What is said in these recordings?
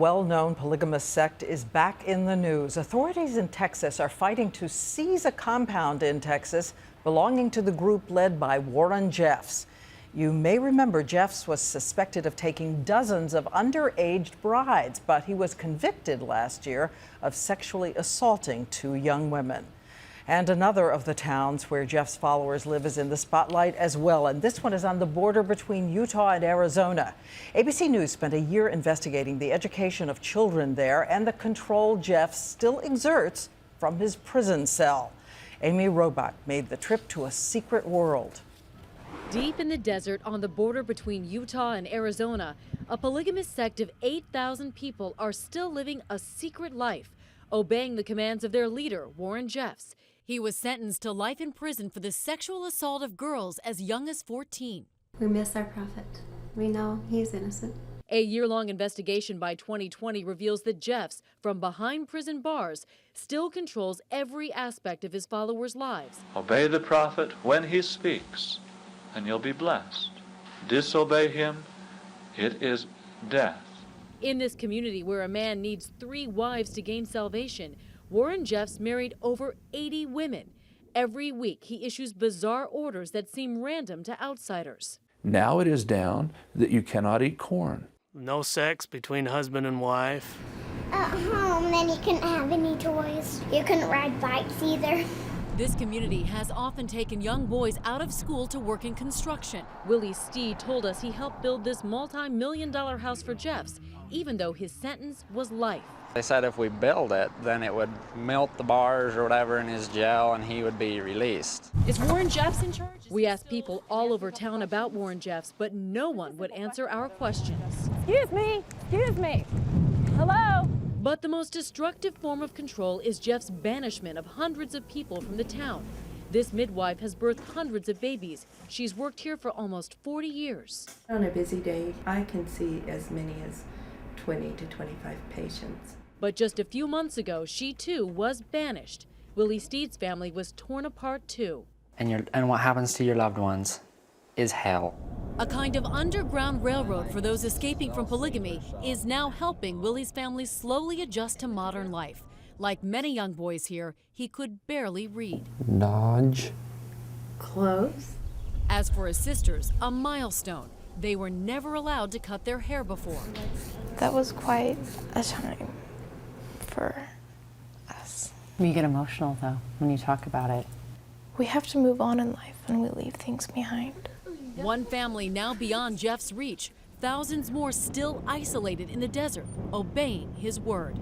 well-known polygamous sect is back in the news. Authorities in Texas are fighting to seize a compound in Texas belonging to the group led by Warren Jeffs. You may remember Jeffs was suspected of taking dozens of underage brides, but he was convicted last year of sexually assaulting 2 young women. And another of the towns where Jeff's followers live is in the spotlight as well. And this one is on the border between Utah and Arizona. ABC News spent a year investigating the education of children there and the control Jeff still exerts from his prison cell. Amy Robach made the trip to a secret world. Deep in the desert on the border between Utah and Arizona, a polygamous sect of 8,000 people are still living a secret life, obeying the commands of their leader, Warren Jeffs. He was sentenced to life in prison for the sexual assault of girls as young as 14. We miss our prophet. We know he's innocent. A year-long investigation by 2020 reveals that Jeffs, from behind prison bars, still controls every aspect of his followers' lives. Obey the prophet when he speaks, and you'll be blessed. Disobey him, it is death. In this community where a man needs 3 wives to gain salvation, Warren Jeffs married over 80 women. Every week, he issues bizarre orders that seem random to outsiders. Now it is down that you cannot eat corn. No sex between husband and wife. At home, then you couldn't have any toys. You couldn't ride bikes either. This community has often taken young boys out of school to work in construction. Willie Steed told us he helped build this multi-million-dollar house for Jeffs, even though his sentence was life. They said if we build it, then it would melt the bars or whatever in his jail and he would be released. Is Warren Jeffs in charge? We asked people all over town about Warren Jeffs, but no one would answer our questions. Excuse me, excuse me. Hello? But the most destructive form of control is Jeff's banishment of hundreds of people from the town. This midwife has birthed hundreds of babies. She's worked here for almost 40 years. On a busy day, I can see as many as 20 to 25 patients. But just a few months ago, she too was banished. Willie Steed's family was torn apart too. And what happens to your loved ones is hell. A kind of underground railroad for those escaping from polygamy is now helping Willie's family slowly adjust to modern life. Like many young boys here, he could barely read. Dodge. Close. As for his sisters, a milestone. They were never allowed to cut their hair before. That was quite a time for us. You get emotional, though, when you talk about it. We have to move on in life and we leave things behind. One family now beyond Jeff's reach, thousands more still isolated in the desert, obeying his word.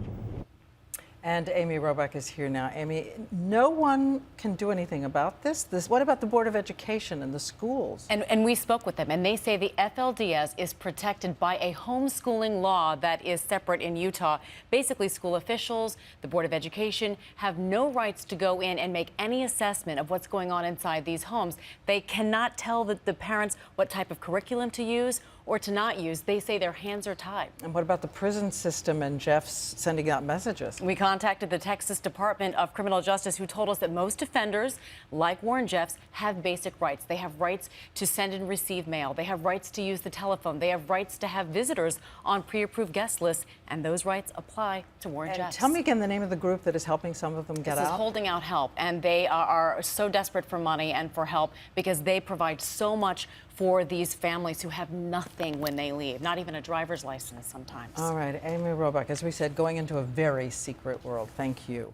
And Amy Robach is here now. Amy, no one can do anything about this. What about the Board of Education and the schools? And we spoke with them, and they say the FLDS is protected by a homeschooling law that is separate in Utah. Basically, school officials, the Board of Education, have no rights to go in and make any assessment of what's going on inside these homes. They cannot tell the parents what type of curriculum to use or to not use. They say their hands are tied. And what about the prison system and Jeff's sending out messages? We contacted the Texas Department of Criminal Justice, who told us that most offenders, like Warren Jeffs, have basic rights. They have rights to send and receive mail. They have rights to use the telephone. They have rights to have visitors on pre-approved guest lists, and those rights apply to Warren Jeffs. Tell me again the name of the group that is helping some of them get out. This is Holding Out Help, and they are so desperate for money and for help because they provide so much for these families who have nothing when they leave, not even a driver's license sometimes. All right, Amy Robach, as we said, going into a very secret world. Thank you.